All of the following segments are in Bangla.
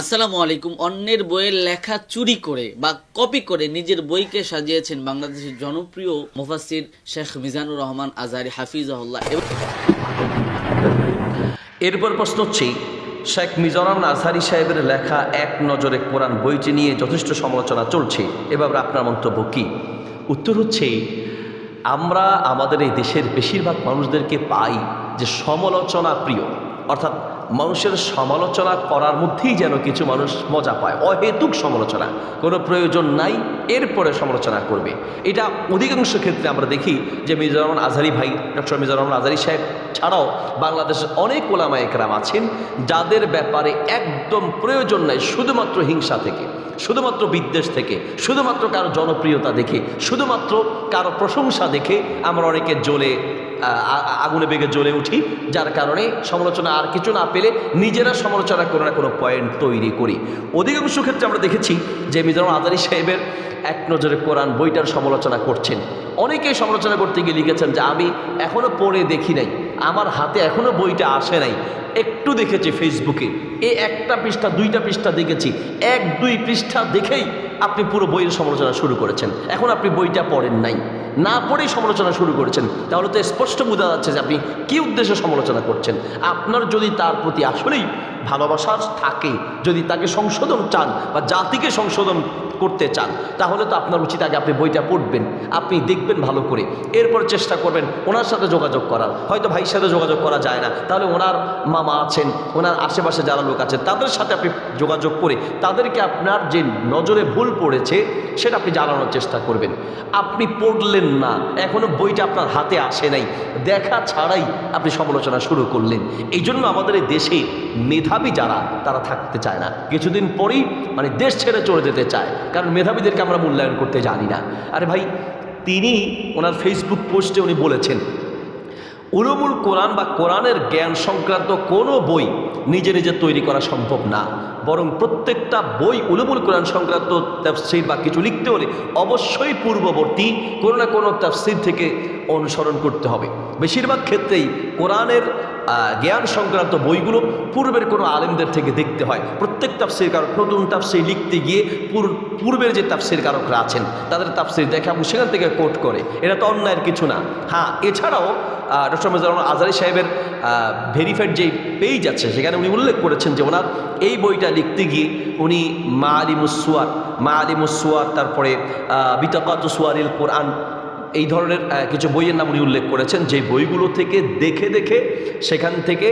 আসসালামু আলাইকুম। অন্যের বইয়ের লেখা চুরি করে বা কপি করে নিজের বইকে সাজিয়েছেন বাংলাদেশের জনপ্রিয় মুফাসসির শেখ মিজানুর রহমান আজহারী হাফিজাহুল্লাহ। এরপর প্রশ্ন হচ্ছে, শেখ মিজানুর রহমান আজহারী সাহেবের লেখা এক নজরে কোরআন বইটি নিয়ে যথেষ্ট সমালোচনা চলছে, এভাবে আপনার মন্তব্য কী? উত্তর হচ্ছে, আমরা আমাদের এই দেশের বেশিরভাগ মানুষদেরকে পাই যে সমালোচনা প্রিয়, অর্থাৎ মানুষের সমালোচনা করার মধ্যেই যেন কিছু মানুষ মজা পায়। অহেতুক সমালোচনা, কোনো প্রয়োজন নাই, এরপরে সমালোচনা করবে। এটা অধিকাংশ ক্ষেত্রে আমরা দেখি যে মিজানুর রহমান আজহারী ভাই, ডক্টর মিজানুর রহমান আজহারী সাহেব ছাড়াও বাংলাদেশের অনেক ওলামা একরাম আছেন যাদের ব্যাপারে একদম প্রয়োজন নাই, শুধুমাত্র হিংসা থেকে, শুধুমাত্র বিদ্বেষ থেকে, শুধুমাত্র কারো জনপ্রিয়তা দেখে, শুধুমাত্র কারো প্রশংসা দেখে আমরা অনেকে আগুনে বেগে জ্বলে উঠি, যার কারণে সমালোচনা আর কিছু না পেলে নিজেরা সমালোচনা করে না কোনো পয়েন্ট তৈরি করি। অধিকাংশ ক্ষেত্রে আমরা দেখেছি যে মিজানুর রহমান আজহারী সাহেবের এক নজরে কোরআন বইটার সমালোচনা করছেন। অনেকেই সমালোচনা করতে গিয়ে লিখেছেন যে আমি এখনও পড়ে দেখি নাই, আমার হাতে এখনও বইটা আসে নাই, একটু দেখেছি ফেসবুকে, এই একটা পৃষ্ঠা দুইটা পৃষ্ঠা দেখেছি, এক দুই পৃষ্ঠা দেখেই আপনি পুরো বইয়ের সমালোচনা শুরু করেছেন। এখন আপনি বইটা পড়েন নাই, না পড়েই সমালোচনা শুরু করেছেন, তাহলে তো স্পষ্ট বোঝা যাচ্ছে যে আপনি কী উদ্দেশ্যে সমালোচনা করছেন। আপনার যদি তার প্রতি আসলেই ভালোবাসা থাকে, যদি তাকে সংশোধন চান বা জাতিকে সংশোধন করতে চান, তাহলে তো আপনার উচিত আগে আপনি বইটা পড়বেন, আপনি দেখবেন ভালো করে, এরপর চেষ্টা করবেন ওনার সাথে যোগাযোগ করার। হয়তো ভাইয়ের সাথে যোগাযোগ করা যায় না, তাহলে ওনার মামা আছেন, ওনার আশেপাশে যারা লোক আছে তাদের সাথে আপনি যোগাযোগ করে তাদেরকে আপনার যে নজরে ভুল পড়েছে সেটা আপনি জানানোর চেষ্টা করবেন। আপনি পড়লেন না, এখনও বইটা আপনার হাতে আসে নাই, দেখা ছাড়াই আপনি সমালোচনা শুরু করলেন। এই জন্য আমাদের এই দেশে মেধাবী যারা তারা থাকতে চায় না, কিছুদিন পরেই দেশ ছেড়ে চলে যেতে চায়, কারণ মেধাবীদেরকে আমরা মূল্যায়ন করতে জানি না। আরে ভাই, তিনি ওনার ফেসবুক পোস্টে উনি বলেছেন উলুমুল কোরআন বা কোরআনের জ্ঞান সংক্রান্ত কোনো বই নিজে নিজে তৈরি করা সম্ভব না, বরং প্রত্যেকটা বই উলুমুল কোরআন সংক্রান্ত তাফসীর বা কিছু লিখতে হলে অবশ্যই পূর্ববর্তী কোনো না কোনো তাফসীর থেকে অনুসরণ করতে হবে। বেশিরভাগ ক্ষেত্রেই কোরআনের জ্ঞান সংক্রান্ত বইগুলো পূর্বের কোনো আলেমদের থেকে দেখতে হয়। প্রত্যেক তাফসীর কারক নতুন তাফসীর লিখতে গিয়ে পূর্বের যে তাফসীর কারকরা আছেন তাদের তাফসীর দেখে এবং সেখান থেকে কোট করে, এটা তো অন্যায়ের কিছু না। হ্যাঁ, এছাড়াও ডক্টর মিজানুর রহমান আজহারী সাহেবের ভেরিফাইড যেই পেজ আছে সেখানে উনি উল্লেখ করেছেন যে ওনার এই বইটা লিখতে গিয়ে উনি মাআলিমুস সুয়ার, তারপরে বিতাকাতু সুয়ারিল কোরআন, এই ধরনের কিছু বইয়ের নাম উনি উল্লেখ করেছেন, যে বইগুলো থেকে দেখে দেখে সেখান থেকে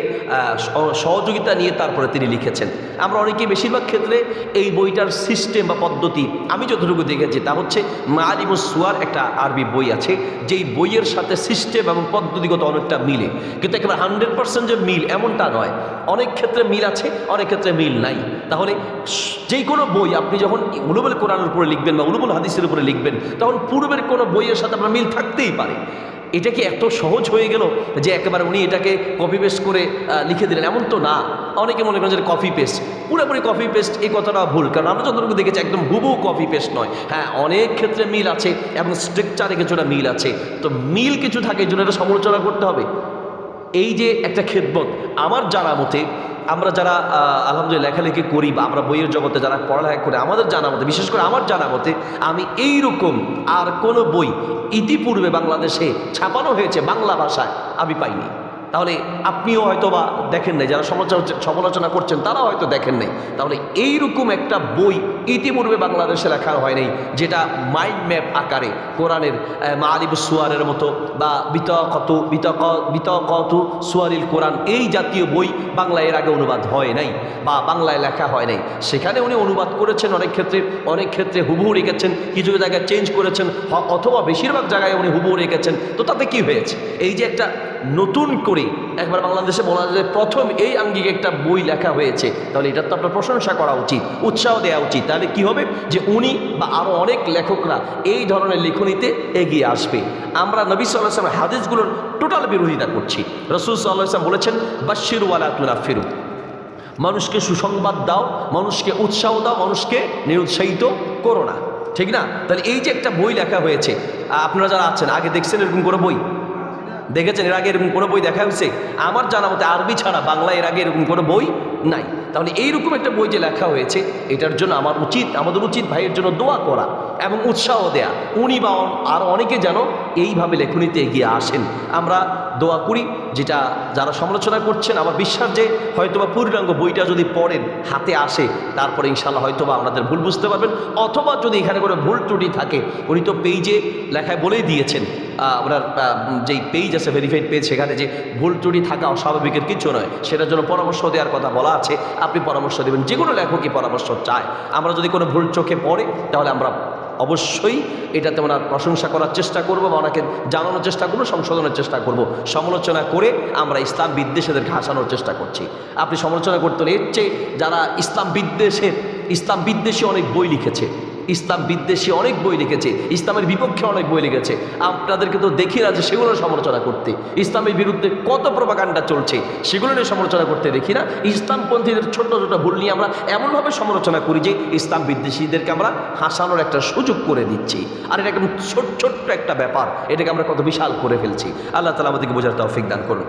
সহযোগিতা নিয়ে তারপরে তিনি লিখেছেন। আমরা অনেকেই বেশিরভাগ ক্ষেত্রে এই বইটার সিস্টেম বা পদ্ধতি আমি যতটুকু দেখেছি তা হচ্ছে মাআলিমুস সুয়ার একটা আরবি বই আছে, যেই বইয়ের সাথে সিস্টেম এবং পদ্ধতিগত অনেকটা মিলে, কিন্তু একেবারে 100% যে মিল এমনটা নয়, অনেক ক্ষেত্রে মিল আছে, অনেক ক্ষেত্রে মিল নাই। তাহলে যে কোনো বই আপনি যখন উলুমুল কোরআনের উপরে লিখবেন বা উলুমুল হাদিসের উপরে লিখবেন, তখন পূর্বের কোনো বইয়ের সাথে আপনার মিল থাকতেই পারে। এটা কি এত সহজ হয়ে গেল যে একেবারে উনি এটাকে কপি পেস্ট করে লিখে দিলেন? এমন তো না। অনেকে মনে করেন যে কপি পেস্ট, পুরোপুরি কপি পেস্ট, এই কথাটা ভুল, কারণ আমরা যতটুকু দেখেছি একদম হুবহু কপি পেস্ট নয়। হ্যাঁ, অনেক ক্ষেত্রে মিল আছে এবং স্ট্রাকচারে কিছুটা মিল আছে, তো মিল কিছু থাকে, এই জন্য এটা সমালোচনা করতে হবে। এই যে একটা খেদমত, আমার জানা মতে আমরা যারা আলহামদুলিল্লাহ লেখালেখি করি বা আমরা বইয়ের জগতে যারা পড়ালেখা করে, আমাদের জানা মতে, বিশেষ করে আমার জানা মতে, আমি এই রকম আর কোনো বই ইতিপূর্বে বাংলাদেশে ছাপানো হয়েছে বাংলা ভাষায় আমি পাইনি। তাহলে আপনিও হয়তো বা দেখেন নাই, যারা সমালোচনা করছেন তারাও হয়তো দেখেন নাই। তাহলে এইরকম একটা বই ইতিপূর্বে বাংলাদেশে লেখা হয় নাই, যেটা মাইন্ড ম্যাপ আকারে কোরআনের মাআলিমুস সুয়ারের মতো বা বিতাকাতু সুয়ারিল কোরআন, এই জাতীয় বই বাংলায় এর আগে অনুবাদ হয় নাই বা বাংলায় লেখা হয় নাই। সেখানে উনি অনুবাদ করেছেন, অনেক ক্ষেত্রে হুবহু রেখেছেন, কিছু জায়গায় চেঞ্জ করেছেন, অথবা বেশিরভাগ জায়গায় উনি হুবহু রেখেছেন। তো তাতে কি হয়েছে? এই যে একটা নতুন করে একবার বাংলাদেশে বলা যায় প্রথম এই আঙ্গিকে একটা বই লেখা হয়েছে, তাহলে এটার তো আপনার প্রশংসা করা উচিত, উৎসাহ দেওয়া উচিত। তাহলে কি হবে যে উনি বা আরও অনেক লেখকরা এই ধরনের লেখনীতে এগিয়ে আসবে। আমরা নবী সাল্লাল্লাহু আলাইহি ওয়াসাল্লামের হাদিসগুলোর টোটাল বিরোধিতা করছি। রাসূল সাল্লাল্লাহু আলাইহি ওয়াসাল্লাম বলেছেন, বাশশির ওয়ালা তুনাফিরু, মানুষকে সুসংবাদ দাও, মানুষকে উৎসাহ দাও, মানুষকে নিরুৎসাহিত করো না, ঠিক না? তাহলে এই যে একটা বই লেখা হয়েছে, আপনারা যারা আছেন আগে দেখছেন এরকম কোনো বই? দেখেছেন এর আগে এরকম কোনো বই দেখা হয়েছে? আমার জানা মতে আরবি ছাড়া বাংলা এর আগে এরকম কোনো বই নাই। তাহলে এইরকম একটা বই যে লেখা হয়েছে, এটার জন্য আমাদের উচিত ভাইয়ের জন্য দোয়া করা এবং উৎসাহ দেয়া। উনি বা আর অনেকে যেন এইভাবে লেখনীতে এগিয়ে আসেন। আমরা দোয়া করি, যেটা যারা সমালোচনা করছেন, আমার বিশ্বাস যে হয়তোবা পূর্ণাঙ্গ বইটা যদি পড়েন, হাতে আসে, তারপরে ইনশাল্লাহ হয়তোবা আপনাদের ভুল বুঝতে পারবেন। অথবা যদি এখানে কোনো ভুল ত্রুটি থাকে, উনি তো পেজে লেখায় বলেই দিয়েছেন, ওনার যেই পেজ আছে ভেরিফাইড পেজ, সেখানে যে ভুল ত্রুটি থাকা অস্বাভাবিকের কিছু নয়, সেটার জন্য পরামর্শ দেওয়ার কথা বলা আছে। আপনি পরামর্শ দেবেন, যে কোনো লেখকই পরামর্শ চায়। আমরা যদি কোনো ভুল চোখে পড়ে, তাহলে আমরা অবশ্যই এটাতে ওনার প্রশংসা করার চেষ্টা করব বা ওনাকে জানানোর চেষ্টা করবো, সংশোধনের চেষ্টা করব। সমালোচনা করে আমরা ইসলাম বিদ্বেষীদেরকে হাসানোর চেষ্টা করছি। আপনি সমালোচনা করতে হলে এর চেয়ে যারা ইসলাম বিদ্বেষী অনেক বই লিখেছে, ইসলামের বিপক্ষে অনেক বই লিখেছে, আপনাদেরকে তো দেখি না যে সেগুলো সমালোচনা করতে, ইসলামের বিরুদ্ধে কত প্রপাগান্ডা চলছে সেগুলো নিয়ে সমালোচনা করতে দেখি না। ইসলামপন্থীদের ছোট ছোট ভুল নিয়ে আমরা এমনভাবে সমালোচনা করি যে ইসলাম বিদ্বেষীদেরকে আমরা হাসানোর একটা সুযোগ করে দিচ্ছি। আর এটা একদম ছোট্ট একটা ব্যাপার, এটাকে আমরা কত বিশাল করে ফেলছি। আল্লাহ তাআলা আমাদেরকে বোঝার তৌফিক দান করুন।